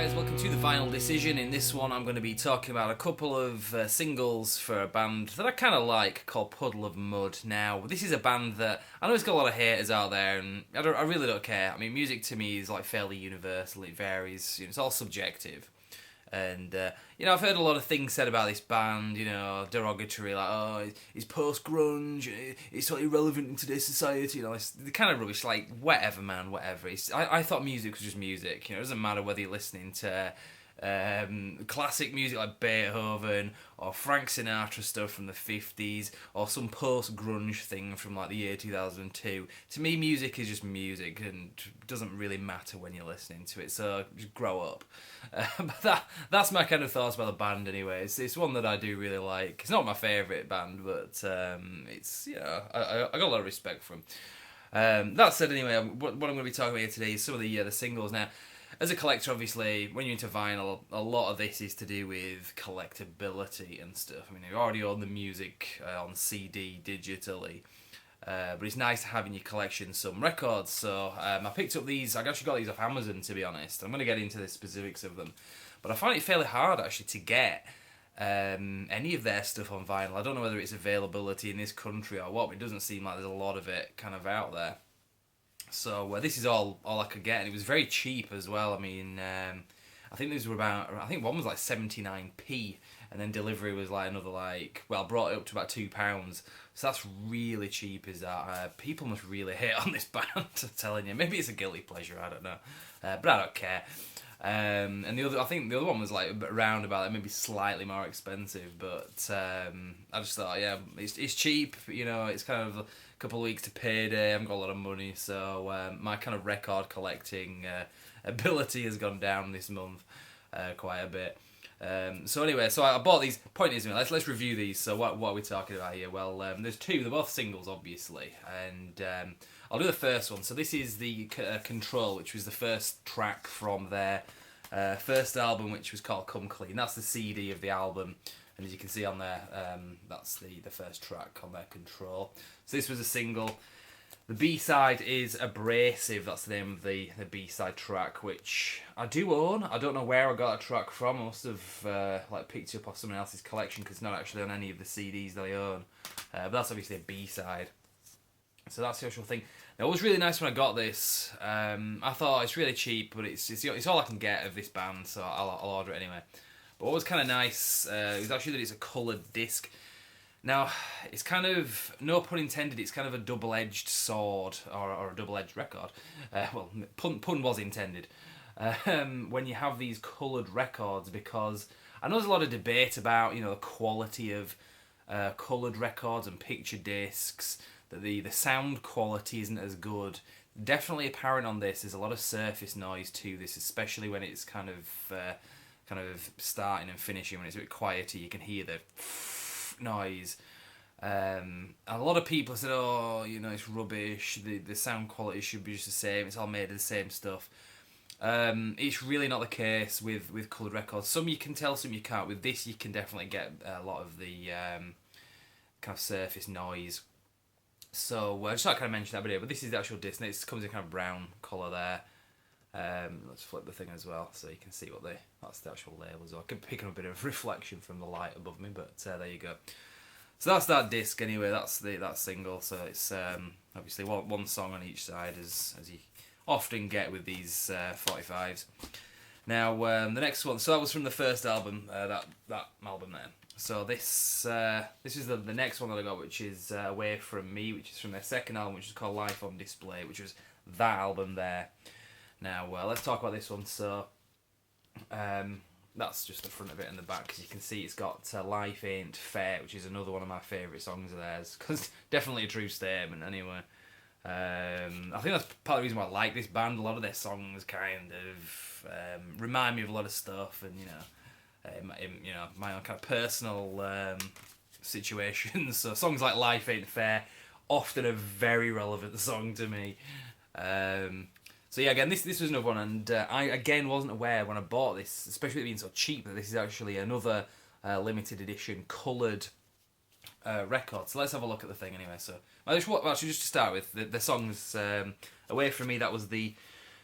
guys, welcome to the Final Decision. In this one I'm going to be talking about a couple of singles for a band that I kind of like called Puddle of Mud. Now, this is a band that I know it's got a lot of haters out there and I really don't care. I mean, music to me is like fairly universal, it varies, it's all subjective. And, I've heard a lot of things said about this band, derogatory, like, oh, it's post-grunge, it's not irrelevant in today's society, it's the kind of rubbish, like, whatever, man, whatever. I thought music was just music, it doesn't matter whether you're listening to classic music like Beethoven or Frank Sinatra stuff from the 50s or some post-grunge thing from like the year 2002. To me, music is just music and doesn't really matter when you're listening to it, so just grow up. But that's my kind of thoughts about the band anyway. It's one that I do really like. It's not my favourite band, but it's, I got a lot of respect for them. That said, anyway, what I'm going to be talking about here today is some of the singles. Now, as a collector, obviously, when you're into vinyl, a lot of this is to do with collectability and stuff. I mean, you already own the music on CD digitally, but it's nice to have in your collection some records. So I picked up these. I actually got these off Amazon, to be honest. I'm going to get into the specifics of them, but I find it fairly hard actually to get any of their stuff on vinyl. I don't know whether it's availability in this country or what, but it doesn't seem like there's a lot of it kind of out there. So this is all I could get, and it was very cheap as well. I mean, I think these were I think one was like 79p, and then delivery was like another I brought it up to about £2. So that's really cheap, is that? People must really hate on this band, I'm telling you. Maybe it's a guilty pleasure, I don't know. But I don't care. And I think the other one was like around about maybe slightly more expensive, but I just thought, yeah, it's cheap, it's kind of a couple of weeks to payday. I haven't got a lot of money, so my kind of record collecting ability has gone down this month quite a bit. So anyway, I bought these. Point is, let's review these. So what are we talking about here? Well, there's two. They're both singles, obviously, and I'll do the first one. So this is the Control, which was the first track from their first album, which was called Come Clean. That's the CD of the album, and as you can see on there, that's the first track on their Control. So this was a single. The B-side is Abrasive. That's the name of the B-side track, which I do own. I don't know where I got a track from. I must have picked it up off someone else's collection because it's not actually on any of the CDs that I own. But that's obviously a B-side. So that's the actual thing. Now, it was really nice when I got this. I thought it's really cheap, but it's all I can get of this band, so I'll order it anyway. But what was kind of nice was actually that it's a coloured disc. Now, it's kind of, no pun intended, it's kind of a double-edged sword, or a double-edged record. Pun was intended. When you have these coloured records, because I know there's a lot of debate about, the quality of coloured records and picture discs, that the sound quality isn't as good. Definitely apparent on this, there's a lot of surface noise to this, especially when it's kind of starting and finishing. When it's a bit quieter, you can hear the noise. A lot of people said, oh, it's rubbish, the sound quality should be just the same, it's all made of the same stuff. It's really not the case with coloured records. Some you can tell, some you can't. With this, you can definitely get a lot of the kind of surface noise. So I just thought I'd kind of mention that video, but this is the actual disc, and it comes in kind of brown colour there. Let's flip the thing as well so you can see that's the actual label as well. I can pick up a bit of reflection from the light above me, but there you go. So that's that disc anyway. That's that single. So it's obviously one song on each side, as you often get with these 45s. Now the next one. So that was from the first album. That album there. So this is the next one that I got, which is Away From Me, which is from their second album, which is called Life on Display, which was that album there. Now, let's talk about this one. So, that's just the front of it and the back, because you can see it's got Life Ain't Fair, which is another one of my favourite songs of theirs, because definitely a true statement anyway. I think that's part of the reason why I like this band. A lot of their songs kind of remind me of a lot of stuff, and, my own kind of personal situations. So songs like Life Ain't Fair, often a very relevant song to me. So yeah, again, this was another one, and I again wasn't aware when I bought this, especially it being so cheap, that this is actually another limited edition coloured record. So let's have a look at the thing anyway. So just to start with, the songs Away From Me, that was the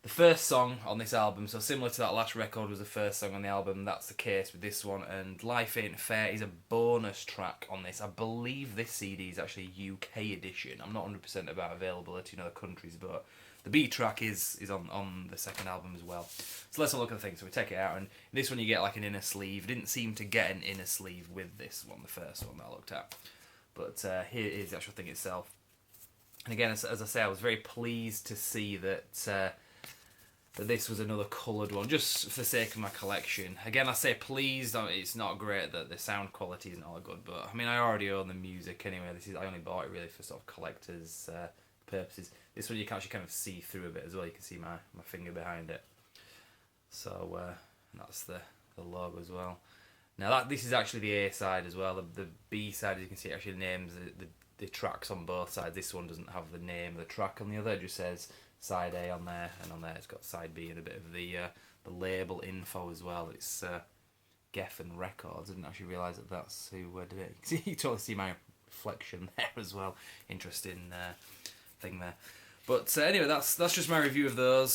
the first song on this album, so similar to that last record was the first song on the album, that's the case with this one, and Life Ain't Fair is a bonus track on this. I believe this CD is actually a UK edition. I'm not 100% about availability in other countries, but the B track is on the second album as well. So let's have a look at the thing. So we take it out, and this one you get like an inner sleeve. Didn't seem to get an inner sleeve with this one, the first one that I looked at. But here is the actual thing itself. And again, as I say, I was very pleased to see that this was another coloured one, just for the sake of my collection. Again, I say pleased. It's not great that the sound quality isn't all good, but I mean, I already own the music anyway. I only bought it really for sort of collectors' purposes. This one you can actually kind of see through a bit as well. You can see my finger behind it. So that's the logo as well. Now this is actually the A side as well. The B side, as you can see, actually names the tracks on both sides. This one doesn't have the name of the track on the other. It just says side A on there, and on there it's got side B and a bit of the label info as well. It's Geffen Records. I didn't actually realise that that's who did it. You can totally see my reflection there as well. Interesting thing there. But anyway, that's just my review of those.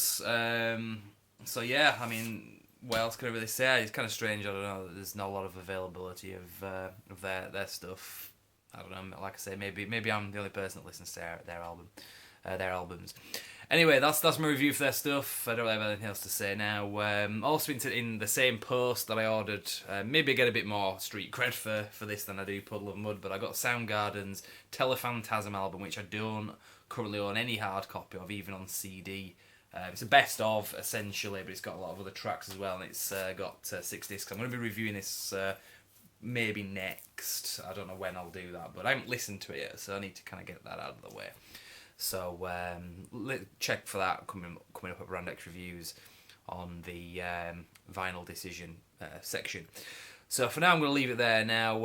So yeah, I mean, what else can I really say? It's kind of strange. I don't know. There's not a lot of availability of their stuff. I don't know. Like I say, maybe I'm the only person that listens to their albums. Anyway, that's my review for their stuff. I don't have anything else to say now. Also in the same post that I ordered, maybe I get a bit more street cred for this than I do Puddle of Mud, but I got Soundgarden's Telephantasm album, which I don't currently own any hard copy of, even on CD. It's a best of, essentially, but it's got a lot of other tracks as well, and it's got 6 discs. I'm going to be reviewing this maybe next. I don't know when I'll do that, but I haven't listened to it yet, so I need to kind of get that out of the way. So check for that coming up at Brand X Reviews on the Vinyl Decision section. So for now, I'm going to leave it there. Now,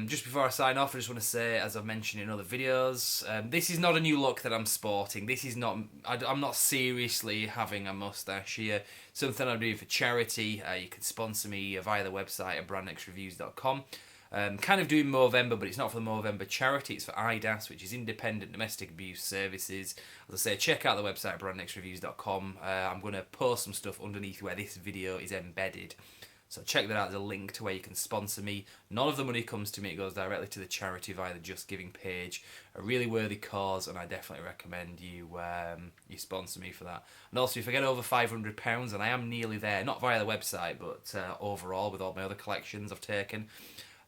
just before I sign off, I just want to say, as I've mentioned in other videos, this is not a new look that I'm sporting. This is not. I'm not seriously having a mustache here. Something I'm doing for charity. You can sponsor me via the website at brandnexreviews.com. Kind of doing Movember, but it's not for the Movember charity. It's for IDAS, which is Independent Domestic Abuse Services. As I say, check out the website at brandnexreviews.com. I'm going to post some stuff underneath where this video is embedded. So check that out. There's a link to where you can sponsor me. None of the money comes to me. It goes directly to the charity via the Just Giving page. A really worthy cause, and I definitely recommend you sponsor me for that. And also, if I get over £500, and I am nearly there, not via the website, but overall with all my other collections I've taken,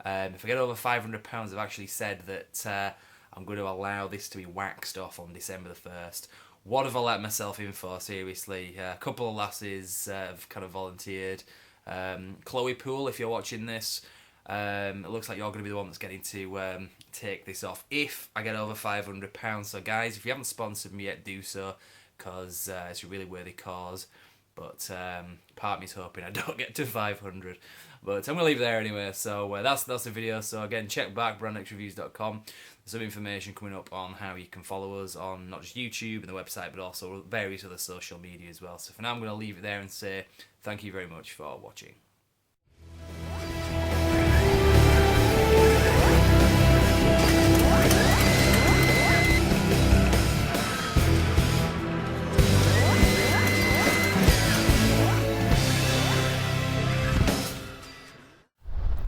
if I get over £500, I've actually said that I'm going to allow this to be waxed off on December the 1st. What have I let myself in for, seriously? A couple of lasses have kind of volunteered. Chloe Poole, if you're watching this, it looks like you're going to be the one that's getting to take this off if I get over £500. So guys, if you haven't sponsored me yet, do so, because it's a really worthy cause. But part of me's hoping I don't get to 500. But I'm going to leave it there anyway. So that's the video. So again, check back brandnexreviews.com. There's some information coming up on how you can follow us on not just YouTube and the website, but also various other social media as well. So for now, I'm going to leave it there and say thank you very much for watching.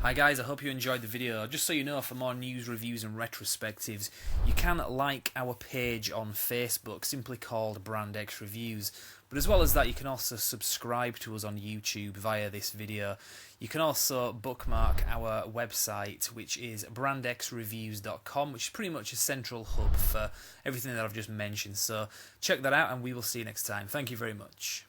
Hi guys, I hope you enjoyed the video. Just so you know, for more news, reviews and retrospectives, you can like our page on Facebook, simply called Brand X Reviews. But as well as that, you can also subscribe to us on YouTube via this video. You can also bookmark our website, which is brandxreviews.com, which is pretty much a central hub for everything that I've just mentioned. So check that out, and we will see you next time. Thank you very much.